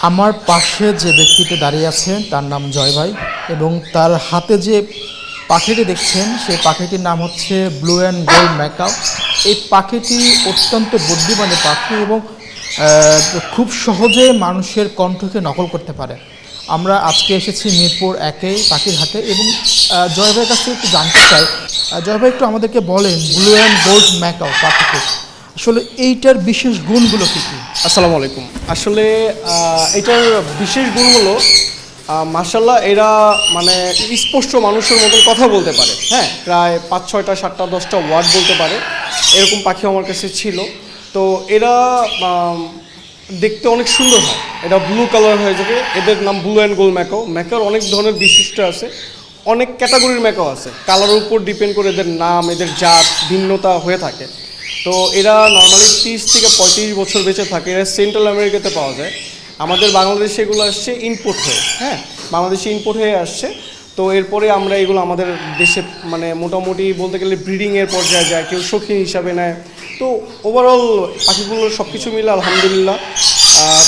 আমার পাশে যে ব্যক্তিটি দাঁড়িয়ে আছে তার নাম জয় ভাই এবং তার হাতে যে পাখিটি দেখছেন সেই পাখিটির নাম হচ্ছে ব্লু অ্যান্ড গোল্ড ম্যাকাও। এই পাখিটি অত্যন্ত বুদ্ধিমানী পাখি এবং খুব সহজে মানুষের কণ্ঠকে নকল করতে পারে। আমরা আজকে এসেছি মিরপুর একেই পাখির হাটে এবং জয় ভাইয়ের কাছ থেকে একটু জানতে চাই। জয় ভাই একটু আমাদেরকে বলেন ব্লু অ্যান্ড গোল্ড ম্যাকাও পাখিটি আসলে এইটার বিশেষ গুণগুলো কী কী? আসসালামু আলাইকুম। আসলে এটার বিশেষ গুণ হলো মাশাআল্লাহ এরা মানে স্পষ্ট মানুষের মতন কথা বলতে পারে। হ্যাঁ, প্রায় 5, 6টা 7টা 10টা ওয়ার্ড বলতে পারে, এরকম পাখি আমার কাছে ছিল। তো এরা দেখতে অনেক সুন্দর হয়, এটা ব্লু কালার হয়ে যাবে। এদের নাম ব্লু অ্যান্ড গোল্ড ম্যাকাও। ম্যাকাওর অনেক ধরনের বিশিষ্ট আছে, অনেক ক্যাটাগরির ম্যাকাও আছে, কালারের উপর ডিপেন্ড করে এদের নাম, এদের জাত ভিন্নতা হয়ে থাকে। তো এরা নর্মালি 30 থেকে 35 বছর বেঁচে থাকে। এরা সেন্ট্রাল আমেরিকাতে পাওয়া যায়, আমাদের বাংলাদেশে এগুলো আসছে ইম্পোর্ট হয়ে। হ্যাঁ, বাংলাদেশে ইম্পোর্ট হয়ে আসছে। তো এরপরে আমরা এগুলো আমাদের দেশে মানে মোটামুটি বলতে গেলে ব্রিডিংয়ের পর্যায়ে যায়, কেউ শৌখিন হিসাবে নেয়। তো ওভারঅল পাখিগুলোর সব কিছু মিলে আলহামদুলিল্লাহ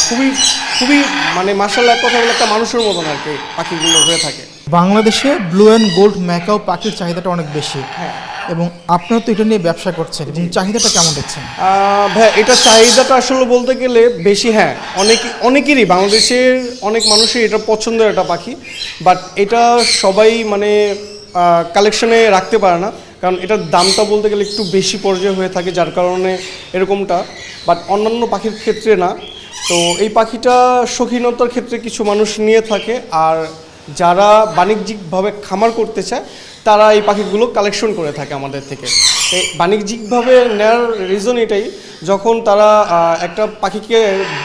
খুবই খুবই মানে মাশাআল্লাহ এক কথা বলে একটা মানুষের মতন আর কি পাখিগুলো হয়ে থাকে। বাংলাদেশে ব্লু অ্যান্ড গোল্ড ম্যাকাও পাখির চাহিদাটা অনেক বেশি। হ্যাঁ, এবং আপনারা তো এটা নিয়ে ব্যবসা করছেন এবং চাহিদাটা কেমন দেখছেন? ভাই এটা চাহিদাটা আসলে বলতে গেলে বেশি। হ্যাঁ, অনেকেরই বাংলাদেশের অনেক মানুষের এটা পছন্দের একটা পাখি, বাট এটা সবাই মানে কালেকশনে রাখতে পারে না, কারণ এটার দামটা বলতে গেলে একটু বেশি পর্যায়ে হয়ে থাকে, যার কারণে এরকমটা। বাট অন্যান্য পাখির ক্ষেত্রে না। তো এই পাখিটা শৌখিনতার ক্ষেত্রে কিছু মানুষ নিয়ে থাকে, আর যারা বাণিজ্যিকভাবে খামার করতে চায় তারা এই পাখিগুলো কালেকশন করে থাকে আমাদের থেকে। এই বাণিজ্যিকভাবে নেওয়ার রিজন এটাই, যখন তারা একটা পাখিকে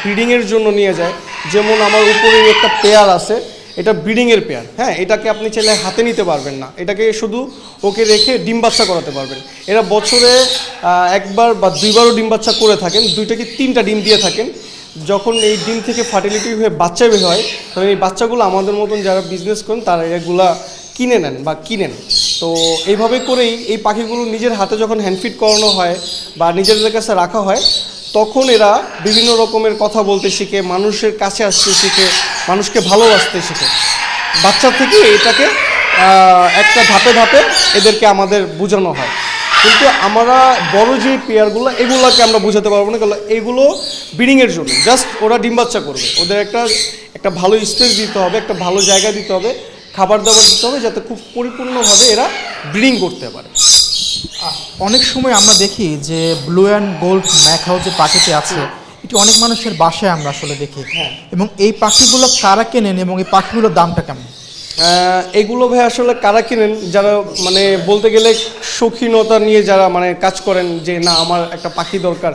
ব্রিডিংয়ের জন্য নিয়ে যায়, যেমন আমার উপরে একটা পেয়ার আছে, এটা ব্রিডিংয়ের পেয়ার। হ্যাঁ, এটাকে আপনি চাইলে হাতে নিতে পারবেন না, এটাকে শুধু ওকে রেখে ডিম বাচ্চা করাতে পারবেন। এরা বছরে একবার বা দুইবারও ডিম বাচ্চা করে থাকেন, 2 থেকে 3টা ডিম দিয়ে থাকেন। যখন এই ডিম থেকে ফার্টিলিটি হয়ে বাচ্চা বের হয়, তখন এই বাচ্চাগুলো আমাদের মতন যারা বিজনেস করেন তারা এগুলা কিনে নেন বা কিনেন। তো এইভাবে করেই এই পাখিগুলো নিজের হাতে যখন হ্যান্ডফিড করানো হয় বা নিজেদের কাছে রাখা হয়, তখন এরা বিভিন্ন রকমের কথা বলতে শিখে, মানুষের কাছে আসতে শিখে, মানুষকে ভালোবাসতে শিখে। বাচ্চা থেকে এটাকে একটা ধাপে ধাপে এদেরকে আমাদের বোঝানো হয়। কিন্তু আমরা বড় যে পেয়ারগুলো এগুলোকে আমরা বোঝাতে পারবো না, কারণ এগুলো ব্রিডিংয়ের জন্য, জাস্ট ওরা ডিম বাচ্চা করবে। ওদের একটা ভালো স্পেস দিতে হবে, একটা ভালো জায়গা দিতে হবে, খাবার দাবার দিতে হবে, যাতে খুব পরিপূর্ণভাবে এরা ব্রিডিং করতে পারে। অনেক সময় আমরা দেখি যে ব্লু অ্যান্ড গোল্ড ম্যাকাও যে পাখিটি আছে এটি অনেক মানুষের বাসায় আমরা আসলে দেখি। হ্যাঁ, এবং এই পাখিগুলো কারা কেনেন এবং এই পাখিগুলোর দামটা কেমন? এগুলো ভাই আসলে কারা কিনেন, যারা মানে বলতে গেলে শৌখিনতা নিয়ে যারা মানে কাজ করেন, যে না আমার একটা পাখি দরকার।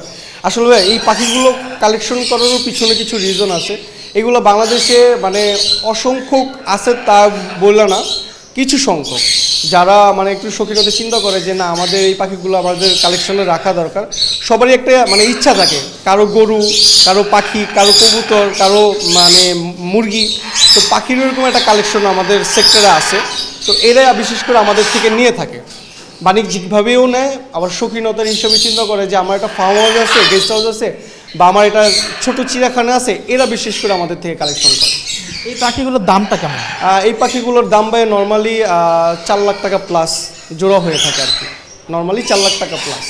আসলে ভাই এই পাখিগুলো কালেকশন করারও পিছনে কিছু রিজন আছে। এগুলো বাংলাদেশে মানে অসংখ্য আছে তা বললে না, কিছু সংখ্যক যারা মানে একটু শৌখিনতা চিন্তা করে যে না আমাদের এই পাখিগুলো আমাদের কালেকশনে রাখা দরকার। সবারই একটা মানে ইচ্ছা থাকে, কারো গরু, কারো পাখি, কারো কবুতর, কারো মানে মুরগি। তো পাখির এরকম একটা কালেকশন আমাদের সেক্টরে আছে। তো এরা বিশেষ করে আমাদের থেকে নিয়ে থাকে, বাণিজ্যিকভাবেও নেয়, আবার শৌখিনতার হিসাবে চিন্তা করে যে আমার একটা ফার্ম হাউস আছে, গেস্ট হাউস আছে, বা আমার এটা ছোট চিড়িয়াখানা আছে। এরা বিশেষ করে আমাদের থেকে কালেকশন করে। এই পাখিগুলোর দামটা কেমন? এই পাখিগুলোর দাম ভাই নর্মালি 4 লাখ টাকা প্লাস জোড়া হয়ে থাকে আর কি, নর্মালি 4 লাখ টাকা প্লাস।